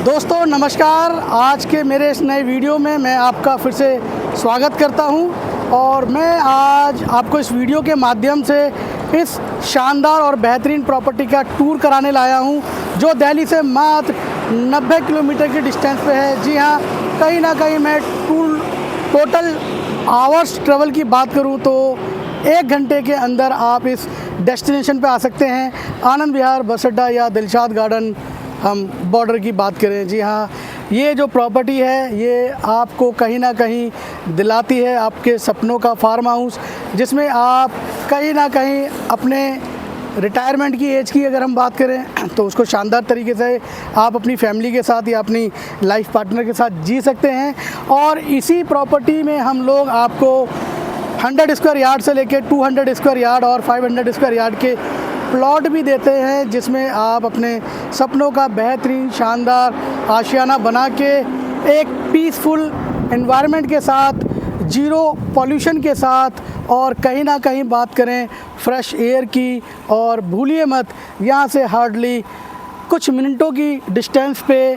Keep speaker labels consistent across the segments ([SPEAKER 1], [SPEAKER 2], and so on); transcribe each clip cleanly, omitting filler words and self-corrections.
[SPEAKER 1] दोस्तों नमस्कार। आज के मेरे इस नए वीडियो में मैं आपका फिर से स्वागत करता हूं और मैं आज आपको इस वीडियो के माध्यम से इस शानदार और बेहतरीन प्रॉपर्टी का टूर कराने लाया हूं जो दिल्ली से मात्र 90 किलोमीटर की डिस्टेंस पे है। जी हां, कहीं ना कहीं मैं टोटल आवर्स ट्रेवल की बात करूं तो 1 घंटे के अंदर आप इस डेस्टिनेशन पे आ सकते हैं। आनंद विहार बस अड्डा या दिलशाद गार्डन हम बॉर्डर की बात करें। जी हाँ, ये जो प्रॉपर्टी है ये आपको कहीं ना कहीं दिलाती है आपके सपनों का फार्म हाउस, जिसमें आप कहीं ना कहीं अपने रिटायरमेंट की एज की अगर हम बात करें तो उसको शानदार तरीके से आप अपनी फैमिली के साथ या अपनी लाइफ पार्टनर के साथ जी सकते हैं। और इसी प्रॉपर्टी में हम लोग आपको 100 स्क्वायर यार्ड से लेकर 200 स्क्वायर यार्ड और 500 स्क्वायर यार्ड के प्लॉट भी देते हैं, जिसमें आप अपने सपनों का बेहतरीन शानदार आशियाना बना के एक पीसफुल एनवायरनमेंट के साथ, जीरो पॉल्यूशन के साथ, और कहीं ना कहीं बात करें फ्रेश एयर की, और भूलिए मत यहाँ से हार्डली कुछ मिनटों की डिस्टेंस पे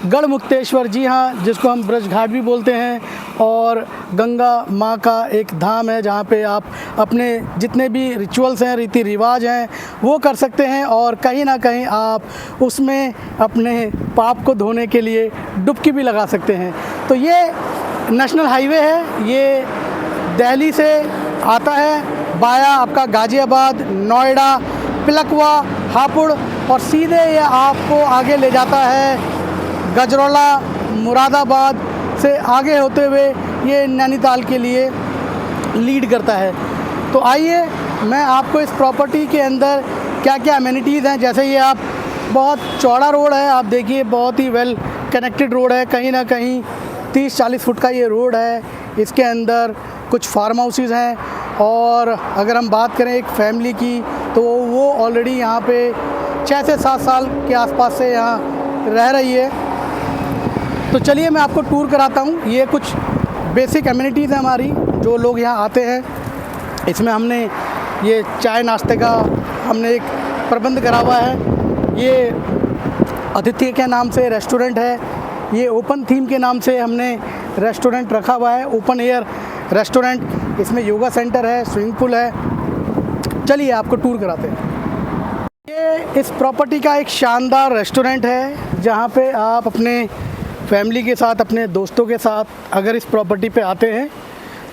[SPEAKER 1] गढ़मुक्तेश्वर, जी हाँ, जिसको हम ब्रज घाट भी बोलते हैं, और गंगा माँ का एक धाम है जहाँ पे आप अपने जितने भी रिचुअल्स हैं, रीति रिवाज हैं, वो कर सकते हैं। और कहीं ना कहीं आप उसमें अपने पाप को धोने के लिए डुबकी भी लगा सकते हैं। तो ये नेशनल हाईवे है, ये दिल्ली से आता है बाया आपका गाज़ियाबाद, नोएडा, पिलखवा, हापुड़, और सीधे ये आपको आगे ले जाता है गजरौला, मुरादाबाद से आगे होते हुए ये नैनीताल के लिए लीड करता है। तो आइए मैं आपको इस प्रॉपर्टी के अंदर क्या क्या अमेनिटीज़ हैं, जैसे ये आप बहुत चौड़ा रोड है, आप देखिए बहुत ही वेल कनेक्टेड रोड है, कहीं ना कहीं 30-40 फुट का ये रोड है। इसके अंदर कुछ फार्म हाउसेस हैं, और अगर हम बात करें एक फैमिली की तो वो ऑलरेडी यहाँ पे 6 से 7 साल के आसपास से यहाँ रह रही है। तो चलिए मैं आपको टूर कराता हूँ। ये कुछ बेसिक एमिनिटीज़ हैं हमारी, जो लोग यहाँ आते हैं। इसमें हमने ये चाय नाश्ते का हमने एक प्रबंध करा हुआ है। ये अतिथि के नाम से रेस्टोरेंट है, ये ओपन थीम के नाम से हमने रेस्टोरेंट रखा हुआ है, ओपन एयर रेस्टोरेंट। इसमें योगा सेंटर है, स्विमिंग पूल है। चलिए आपको टूर कराते हैं। ये इस प्रॉपर्टी का एक शानदार रेस्टोरेंट है जहाँ पे आप अपने फैमिली के साथ, अपने दोस्तों के साथ अगर इस प्रॉपर्टी पे आते हैं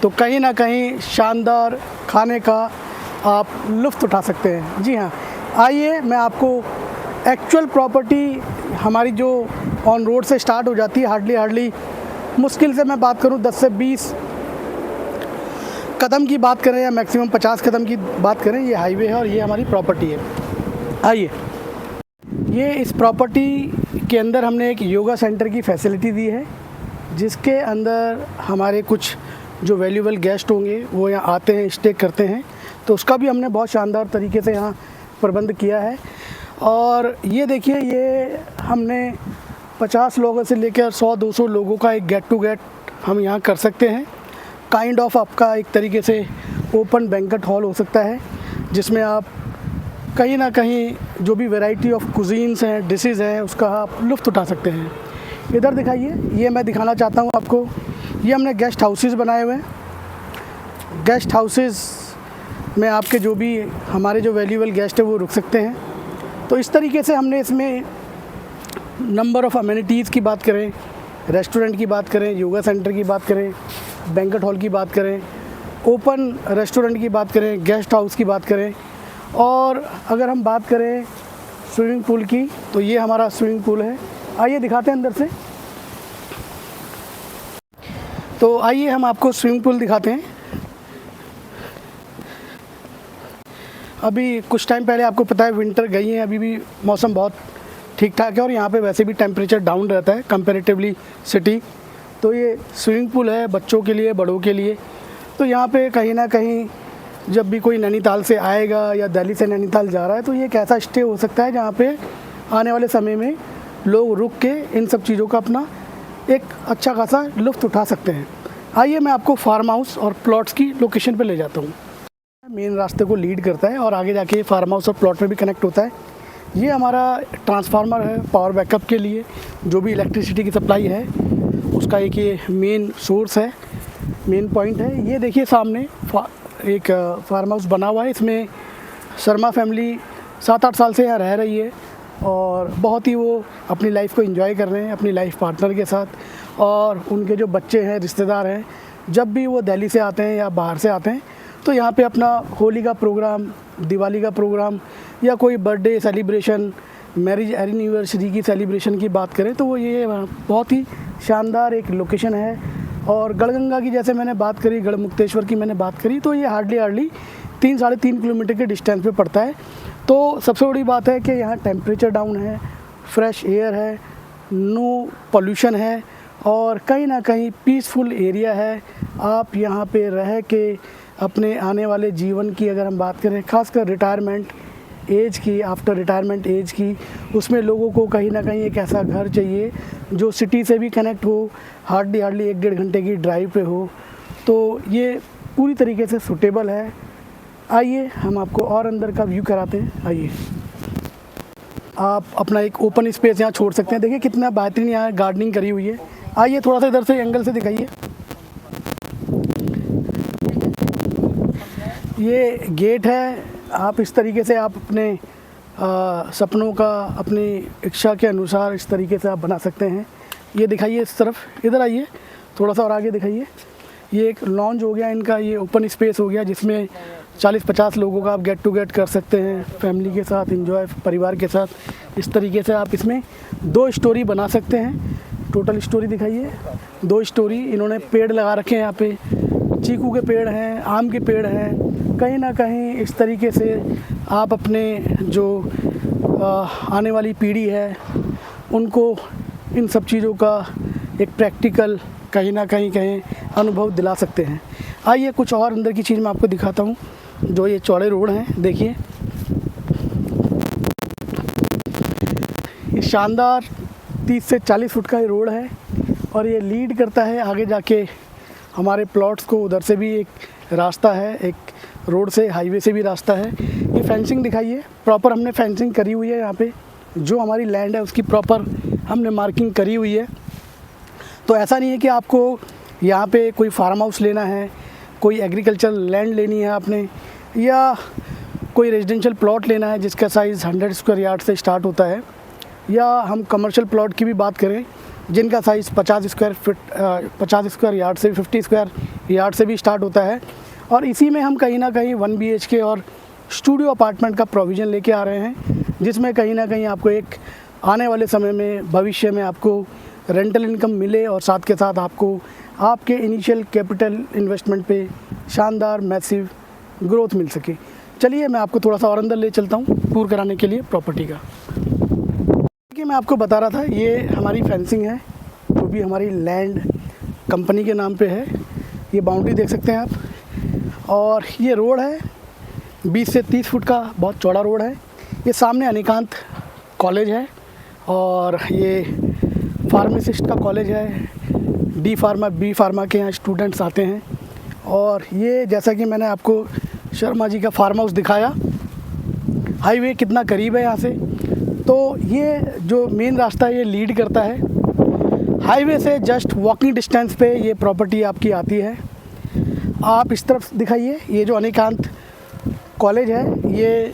[SPEAKER 1] तो कहीं ना कहीं शानदार खाने का आप लुत्फ़ उठा सकते हैं। जी हाँ, आइए मैं आपको एक्चुअल प्रॉपर्टी हमारी जो ऑन रोड से स्टार्ट हो जाती है, हार्डली मुश्किल से मैं बात करूं 10 से 20 कदम की बात करें या मैक्सिमम 50 कदम की बात करें, ये हाईवे है और ये हमारी प्रॉपर्टी है। आइए, ये इस प्रॉपर्टी के अंदर हमने एक योगा सेंटर की फैसिलिटी दी है, जिसके अंदर हमारे कुछ जो वैल्यूएबल गेस्ट होंगे वो यहाँ आते हैं, स्टे करते हैं, तो उसका भी हमने बहुत शानदार तरीके से यहाँ प्रबंध किया है। और ये देखिए, ये हमने 50 लोगों से लेकर 100-200 लोगों का एक गेट टू गेट हम यहाँ कर सकते हैं। काइंड ऑफ आपका एक तरीके से ओपन बैंक्वेट हॉल हो सकता है, जिसमें आप कहीं ना कहीं जो भी वैरायटी ऑफ कुजीन्स हैं, डिशेज़ हैं, उसका आप लुत्फ़ उठा सकते हैं। इधर दिखाइए, ये मैं दिखाना चाहता हूँ आपको, ये हमने गेस्ट हाउसेस बनाए हुए हैं। गेस्ट हाउसेस में आपके जो भी हमारे जो वैल्यूएबल गेस्ट है वो रुक सकते हैं। तो इस तरीके से हमने इसमें नंबर ऑफ़ अमेनिटीज़ की बात करें, रेस्टोरेंट की बात करें, योगा सेंटर की बात करें, बैंक्वेट हॉल की बात करें, ओपन रेस्टोरेंट की बात करें, गेस्ट हाउस की बात करें, और अगर हम बात करें स्विमिंग पूल की तो ये हमारा स्विमिंग पूल है। आइए दिखाते हैं अंदर से। तो आइए हम आपको स्विमिंग पूल दिखाते हैं। अभी कुछ टाइम पहले आपको पता है विंटर गई है, अभी भी मौसम बहुत ठीक ठाक है और यहाँ पे वैसे भी टेम्परेचर डाउन रहता है कंपैरेटिवली सिटी। तो ये स्विमिंग पूल है बच्चों के लिए, बड़ों के लिए। तो यहाँ पे कहीं ना कहीं जब भी कोई नैनीताल से आएगा या दिल्ली से नैनीताल जा रहा है तो ये एक ऐसा स्टे हो सकता है जहाँ पे आने वाले समय में लोग रुक के इन सब चीज़ों का अपना एक अच्छा खासा लुत्फ़ उठा सकते हैं। आइए मैं आपको फार्म हाउस और प्लॉट्स की लोकेशन पे ले जाता हूँ। मेन रास्ते को लीड करता है और आगे जाके फार्म हाउस और प्लॉट में भी कनेक्ट होता है। ये हमारा ट्रांसफार्मर है पावर बैकअप के लिए, जो भी इलेक्ट्रिसिटी की सप्लाई है उसका एक ये मेन सोर्स है, मेन पॉइंट है। ये देखिए सामने एक फार्म हाउस बना हुआ है। इसमें शर्मा फैमिली 7-8 साल से यहाँ रह रही है और बहुत ही वो अपनी लाइफ को एंजॉय कर रहे हैं अपनी लाइफ पार्टनर के साथ। और उनके जो बच्चे हैं, रिश्तेदार हैं, जब भी वो दिल्ली से आते हैं या बाहर से आते हैं तो यहाँ पे अपना होली का प्रोग्राम, दिवाली का प्रोग्राम या कोई बर्थडे सेलिब्रेशन, मैरिज एनिवर्सरी की सेलिब्रेशन की बात करें तो वो ये बहुत ही शानदार एक लोकेशन है। और गढ़गंगा की जैसे मैंने बात करी, गढ़मुक्तेश्वर की मैंने बात करी, तो ये हार्डली 3-3.5 किलोमीटर के डिस्टेंस पे पड़ता है। तो सबसे बड़ी बात है कि यहाँ टेम्परेचर डाउन है, फ्रेश एयर है, नो पोल्यूशन है और कहीं ना कहीं पीसफुल एरिया है। आप यहाँ पे रह के अपने आने वाले जीवन की अगर हम बात करें, खासकर रिटायरमेंट एज की, आफ्टर रिटायरमेंट एज की, उसमें लोगों को कहीं ना कहीं एक ऐसा घर चाहिए जो सिटी से भी कनेक्ट हो, हार्डली 1-1.5 घंटे की ड्राइव पे हो। तो ये पूरी तरीके से सूटेबल है। आइए हम आपको और अंदर का व्यू कराते हैं। आइए, आप अपना एक ओपन स्पेस यहाँ छोड़ सकते हैं। देखिए कितना बेहतरीन यहाँ गार्डनिंग करी हुई है। आइए थोड़ा सा इधर से एंगल से दिखाइए। ये गेट है। आप इस तरीके से आप अपने सपनों का अपनी इच्छा के अनुसार इस तरीके से आप बना सकते हैं। ये दिखाइए इस तरफ, इधर आइए थोड़ा सा और आगे दिखाइए। ये एक लॉन्ज हो गया इनका, ये ओपन स्पेस हो गया जिसमें 40-50 लोगों का आप गेट टू गेट कर सकते हैं फैमिली के साथ, एंजॉय परिवार के साथ। इस तरीके से आप इसमें 2 स्टोरी बना सकते हैं। टोटल स्टोरी दिखाइए, 2 स्टोरी। इन्होंने पेड़ लगा रखे हैं यहाँ पे, चीकू के पेड़ हैं, आम के पेड़ हैं। कहीं ना कहीं इस तरीके से आप अपने जो आने वाली पीढ़ी है उनको इन सब चीज़ों का एक प्रैक्टिकल कहीं ना कहीं अनुभव दिला सकते हैं। आइए कुछ और अंदर की चीज़ मैं आपको दिखाता हूँ। जो ये चौड़े रोड हैं, देखिए ये शानदार 30 से 40 फुट का ये रोड है और ये लीड करता है आगे जाके हमारे प्लॉट्स को। उधर से भी एक रास्ता है, एक रोड से, हाईवे से भी रास्ता है। ये फेंसिंग दिखाइए, प्रॉपर हमने फेंसिंग करी हुई है यहाँ पे। जो हमारी लैंड है उसकी प्रॉपर हमने मार्किंग करी हुई है। तो ऐसा नहीं है कि आपको यहाँ पे कोई फार्म हाउस लेना है, कोई एग्रीकल्चर लैंड लेनी है आपने, या कोई रेजिडेंशियल प्लॉट लेना है जिसका साइज़ 100 स्क्वायर यार्ड से स्टार्ट होता है, या हम कमर्शियल प्लॉट की भी बात करें जिनका साइज़ 50 स्क्वायर यार्ड से 50 स्क्वायर यार्ड से भी स्टार्ट होता है। और इसी में हम कहीं ना कहीं 1 BHK और स्टूडियो अपार्टमेंट का प्रोविज़न लेके आ रहे हैं, जिसमें कहीं ना कहीं आपको एक आने वाले समय में, भविष्य में आपको रेंटल इनकम मिले और साथ के साथ आपको आपके इनिशियल कैपिटल इन्वेस्टमेंट पे शानदार मैसिव ग्रोथ मिल सके। चलिए मैं आपको थोड़ा सा और अंदर ले चलता हूँ टूर कराने के लिए प्रॉपर्टी का। कि मैं आपको बता रहा था, ये हमारी फेंसिंग है जो भी हमारी लैंड कंपनी के नाम पे है। ये बाउंड्री देख सकते हैं आप, और ये रोड है 20 से 30 फुट का, बहुत चौड़ा रोड है। ये सामने अनिकांत कॉलेज है और ये फार्मासिस्ट का कॉलेज है। डी फार्मा, बी फार्मा के यहाँ स्टूडेंट्स आते हैं। और ये जैसा कि मैंने आपको शर्मा जी का फार्म हाउस दिखाया, हाईवे कितना करीब है यहाँ से। तो ये जो मेन रास्ता है ये लीड करता है हाईवे से, जस्ट वॉकिंग डिस्टेंस पे ये प्रॉपर्टी आपकी आती है। आप इस तरफ दिखाइए, ये जो अनिकांत कॉलेज है ये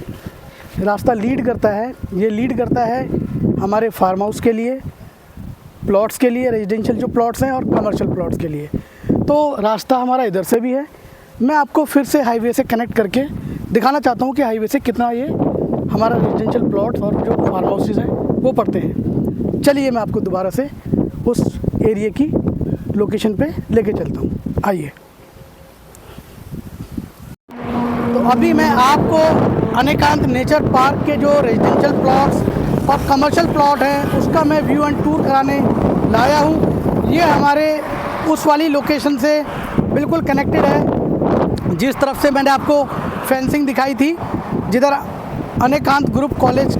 [SPEAKER 1] रास्ता लीड करता है। ये लीड करता है हमारे फार्म हाउस के लिए, प्लॉट्स के लिए, रेजिडेंशियल जो प्लॉट्स हैं और कमर्शियल प्लॉट्स के लिए। तो रास्ता हमारा इधर से भी है। मैं आपको फिर से हाईवे से कनेक्ट करके दिखाना चाहता हूँ कि हाईवे से कितना ये हमारा रेजिडेंशियल प्लॉट्स और जो फार्म हाउसेज हैं वो पड़ते हैं। चलिए मैं आपको दोबारा से उस एरिया की लोकेशन पे लेके चलता हूँ। आइए, तो अभी मैं आपको अनिकांत नेचर पार्क के जो रेजिडेंशियल प्लॉट्स और कमर्शियल प्लॉट हैं उसका मैं व्यू एंड टूर कराने लाया हूँ। ये हमारे उस वाली लोकेशन से बिल्कुल कनेक्टेड है जिस तरफ से मैंने आपको फेंसिंग दिखाई थी, जिधर अनिकांत ग्रुप कॉलेज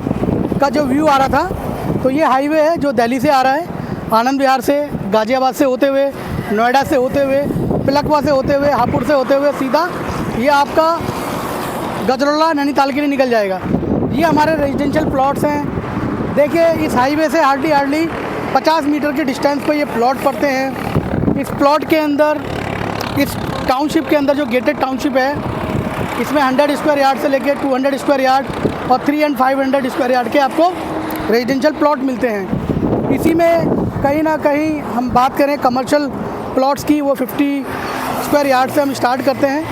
[SPEAKER 1] का जो व्यू आ रहा था। तो ये हाईवे है जो दिल्ली से आ रहा है, आनंद विहार से, गाज़ियाबाद से होते हुए, नोएडा से होते हुए, पिलखवा से होते हुए, हापुड़ से होते हुए सीधा ये आपका गजरौला नैनीताल के लिए निकल जाएगा। ये हमारे रेजिडेंशियल प्लॉट्स हैं। देखिए इस हाईवे से हार्डली 50 मीटर के डिस्टेंस पे ये प्लॉट पड़ते हैं। इस प्लॉट के अंदर, इस टाउनशिप के अंदर जो गेटेड टाउनशिप है, इसमें 100 स्क्वायर यार्ड से लेके 200 स्क्वायर यार्ड और 300 एंड 500 स्क्वायर यार्ड के आपको रेजिडेंशियल प्लॉट मिलते हैं। इसी में कहीं ना कहीं हम बात करें कमर्शियल प्लॉट्स की, वो 50 स्क्वायर यार्ड से हम स्टार्ट करते हैं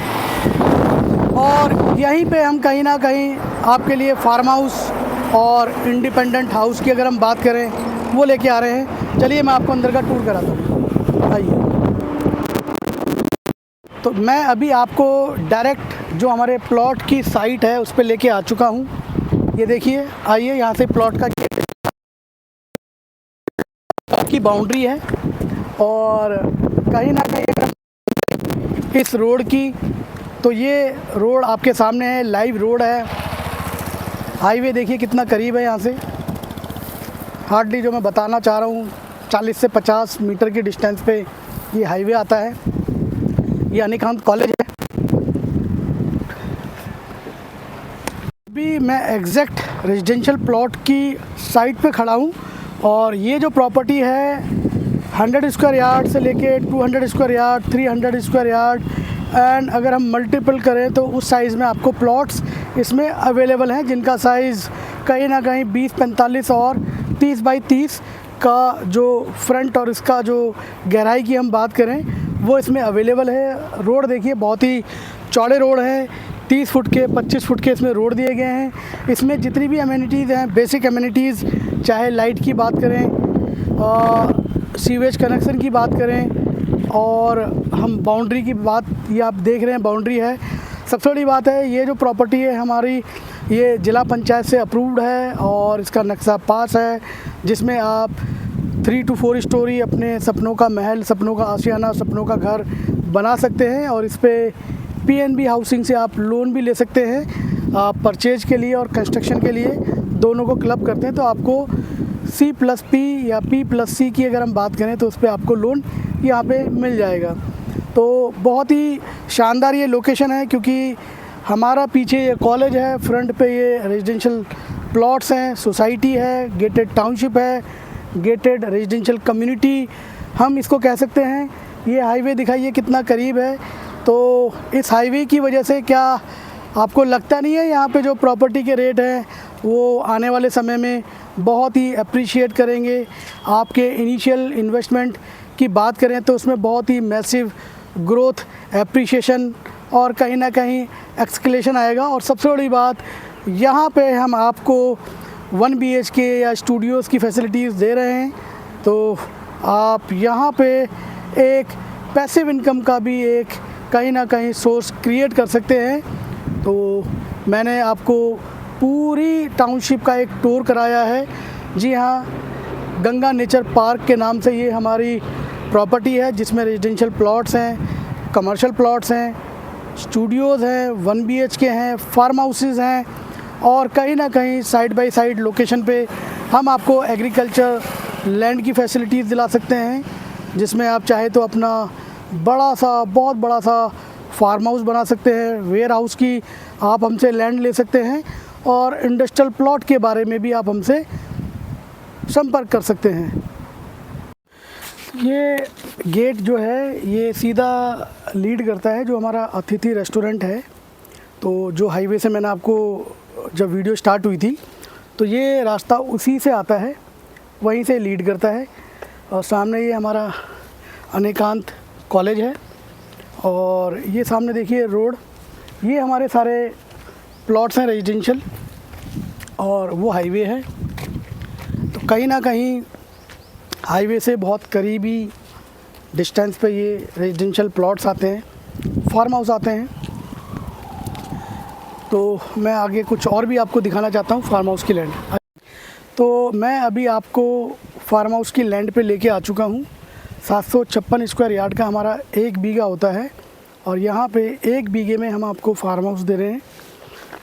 [SPEAKER 1] और यहीं पे हम कहीं ना कहीं आपके लिए फार्म हाउस और इंडिपेंडेंट हाउस की अगर हम बात करें वो लेके आ रहे हैं। चलिए मैं आपको अंदर का टूर कराता हूँ, आइए। तो मैं अभी आपको डायरेक्ट जो हमारे प्लॉट की साइट है उस पर लेके आ चुका हूँ। ये देखिए, आइए, यहाँ से प्लॉट की बाउंड्री है और कहीं ना कहीं इस रोड की, तो ये रोड आपके सामने है, लाइव रोड है। हाईवे देखिए कितना करीब है यहाँ से। हार्डली जो मैं बताना चाह रहा हूँ 40 से 50 मीटर की डिस्टेंस पे ये हाईवे आता है। ये अनिकांत कॉलेज है। अभी मैं एग्जैक्ट रेजिडेंशियल प्लॉट की साइट पे खड़ा हूँ और ये जो प्रॉपर्टी है 100 स्क्वायर यार्ड से लेके 200 square yard, 300 square yard and अगर हम मल्टीपल करें तो उस साइज़ में आपको प्लॉट्स इसमें अवेलेबल हैं, जिनका साइज़ कहीं ना कहीं 20-45 और 30 बाई 30 का जो फ्रंट और इसका जो गहराई की हम बात करें वो इसमें अवेलेबल है। रोड देखिए बहुत ही चौड़े रोड हैं, 30 फुट के 25 फुट के इसमें रोड दिए गए हैं। इसमें जितनी भी अमेनिटीज़ हैं, बेसिक अमेनिटीज़, चाहे लाइट की बात करें, सीवेज कनेक्शन की बात करें और हम बाउंड्री की बात, ये आप देख रहे हैं बाउंड्री है। सबसे बड़ी बात है ये जो प्रॉपर्टी है हमारी, ये जिला पंचायत से अप्रूव्ड है और इसका नक्शा पास है, जिसमें आप 3 to 4 स्टोरी अपने सपनों का महल, सपनों का आशियाना, सपनों का घर बना सकते हैं और इस पर PNB हाउसिंग से आप लोन भी ले सकते हैं। आप परचेज के लिए और कंस्ट्रक्शन के लिए दोनों को क्लब करते हैं तो आपको C+P या P+C की अगर हम बात करें तो उस पर आपको लोन यहाँ पे मिल जाएगा। तो बहुत ही शानदार ये लोकेशन है क्योंकि हमारा पीछे ये कॉलेज है, फ्रंट पे ये रेजिडेंशियल प्लॉट्स हैं, सोसाइटी है, गेटेड टाउनशिप है, गेटेड रेजिडेंशियल कम्युनिटी हम इसको कह सकते हैं। ये हाईवे दिखाइए कितना करीब है। तो इस हाईवे की वजह से क्या आपको लगता नहीं है यहाँ पे जो प्रॉपर्टी के रेट हैं वो आने वाले समय में बहुत ही अप्रिशिएट करेंगे? आपके इनिशियल इन्वेस्टमेंट की बात करें तो उसमें बहुत ही मैसिव ग्रोथ, एप्रिशिएशन और कहीं ना कहीं एक्सकलेशन आएगा। और सबसे बड़ी बात, यहाँ पे हम आपको 1 BHK या स्टूडियोज़ की फैसिलिटीज़ दे रहे हैं, तो आप यहाँ पे एक पैसिव इनकम का भी एक कहीं ना कहीं सोर्स क्रिएट कर सकते हैं। तो मैंने आपको पूरी टाउनशिप का एक टूर कराया है। जी हाँ, गंगा नेचर पार्क के नाम से ये हमारी प्रॉपर्टी है, जिसमें रेजिडेंशियल प्लॉट्स हैं, कमर्शियल प्लॉट्स हैं, स्टूडियोज़ हैं, 1 BHK हैं, फार्म हाउसेज़ हैं और कहीं ना कहीं साइड बाय साइड लोकेशन पे हम आपको एग्रीकल्चर लैंड की फैसिलिटीज़ दिला सकते हैं, जिसमें आप चाहे तो अपना बड़ा सा, बहुत बड़ा सा फार्म हाउस बना सकते हैं। वेयर हाउस की आप हमसे लैंड ले सकते हैं और इंडस्ट्रियल प्लॉट के बारे में भी आप हमसे संपर्क कर सकते हैं। ये गेट जो है ये सीधा लीड करता है जो हमारा अतिथि रेस्टोरेंट है। तो जो हाईवे से मैंने आपको जब वीडियो स्टार्ट हुई थी तो ये रास्ता उसी से आता है, वहीं से लीड करता है। और सामने ये हमारा अनिकांत कॉलेज है और ये सामने देखिए रोड, ये हमारे सारे प्लॉट्स हैं रेजिडेंशियल और वो हाईवे है। तो कहीं ना कहीं हाईवे से बहुत करीबी डिस्टेंस पे ये रेजिडेंशियल प्लॉट्स आते हैं, फार्म हाउस आते हैं। तो मैं आगे कुछ और भी आपको दिखाना चाहता हूँ फार्म हाउस की लैंड। तो मैं अभी आपको फार्म हाउस की लैंड पे लेके आ चुका हूँ। 756 स्क्वायर यार्ड का हमारा 1 बीघा होता है और यहाँ पे 1 बीघे में हम आपको फार्म हाउस दे रहे हैं।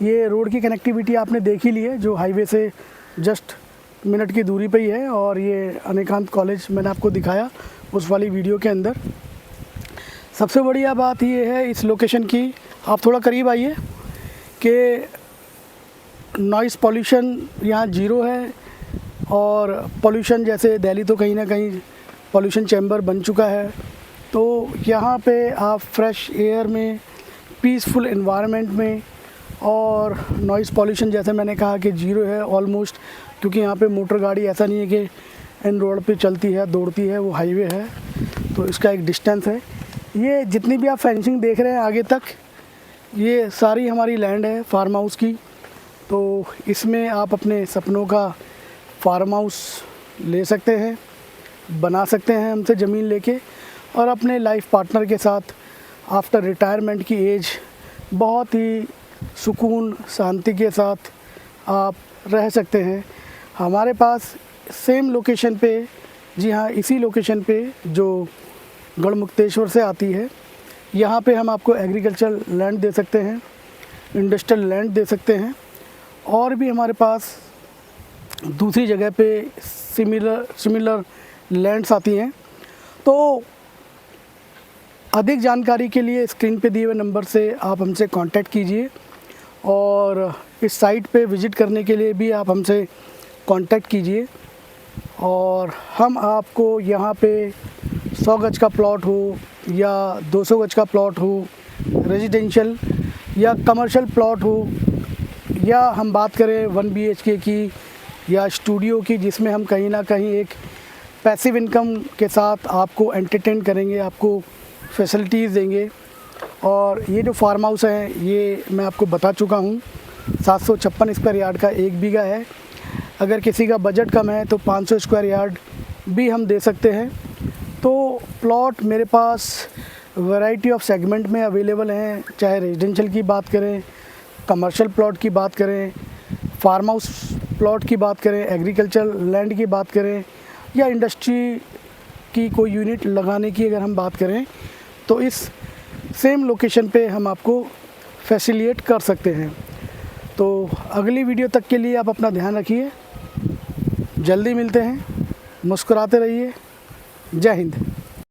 [SPEAKER 1] ये रोड की कनेक्टिविटी आपने देख ही ली है, जो हाईवे से जस्ट मिनट की दूरी पे ही है। और ये अनिकांत कॉलेज मैंने आपको दिखाया उस वाली वीडियो के अंदर। सबसे बढ़िया बात ये है इस लोकेशन की, आप थोड़ा करीब आइए, कि नॉइज़ पॉल्यूशन यहाँ ज़ीरो है, और पॉल्यूशन जैसे दिल्ली तो कहीं ना कहीं पॉल्यूशन चैम्बर बन चुका है, तो यहाँ पे आप फ्रेश एयर में, पीसफुल एनवायरनमेंट में, और नॉइज़ पॉल्यूशन जैसे मैंने कहा कि ज़ीरो है ऑलमोस्ट, क्योंकि यहाँ पे मोटर गाड़ी ऐसा नहीं है कि इन रोड पे चलती है दौड़ती है, वो हाईवे है, तो इसका एक डिस्टेंस है। ये जितनी भी आप फेंसिंग देख रहे हैं आगे तक, ये सारी हमारी लैंड है फार्म हाउस की, तो इसमें आप अपने सपनों का फार्म हाउस ले सकते हैं, बना सकते हैं हमसे ज़मीन लेके, और अपने लाइफ पार्टनर के साथ आफ्टर रिटायरमेंट की एज बहुत ही सुकून शांति के साथ आप रह सकते हैं। हमारे पास सेम लोकेशन पे, जी हाँ इसी लोकेशन पे जो गढ़मुक्तेश्वर से आती है, यहाँ पे हम आपको एग्रीकल्चर लैंड दे सकते हैं, इंडस्ट्रियल लैंड दे सकते हैं, और भी हमारे पास दूसरी जगह पे सिमिलर लैंड्स आती हैं। तो अधिक जानकारी के लिए स्क्रीन पे दिए हुए नंबर से आप हमसे कांटेक्ट कीजिए, और इस साइट पे विज़िट करने के लिए भी आप हमसे कांटेक्ट कीजिए, और हम आपको यहाँ पे 100 गज का प्लॉट हो या 200 गज का प्लॉट हो, रेजिडेंशियल या कमर्शियल प्लॉट हो, या हम बात करें 1 BHK की या स्टूडियो की, जिसमें हम कहीं ना कहीं एक पैसिव इनकम के साथ आपको एंटरटेन करेंगे, आपको फैसिलिटीज़ देंगे। और ये जो फार्म हाउस है ये मैं आपको बता चुका हूँ, 756 स्क्वायर यार्ड का 1 बीघा है। अगर किसी का बजट कम है तो 500 स्क्वायर यार्ड भी हम दे सकते हैं। तो प्लॉट मेरे पास वैरायटी ऑफ सेगमेंट में अवेलेबल हैं, चाहे रेजिडेंशियल की बात करें, कमर्शियल प्लॉट की बात करें, फार्म हाउस प्लॉट की बात करें, एग्रीकल्चर लैंड की बात करें, या इंडस्ट्री की कोई यूनिट लगाने की अगर हम बात करें, तो इस सेम लोकेशन पे हम आपको फैसिलिटेट कर सकते हैं। तो अगली वीडियो तक के लिए आप अपना ध्यान रखिए, जल्दी मिलते हैं, मुस्कुराते रहिए। जय हिंद।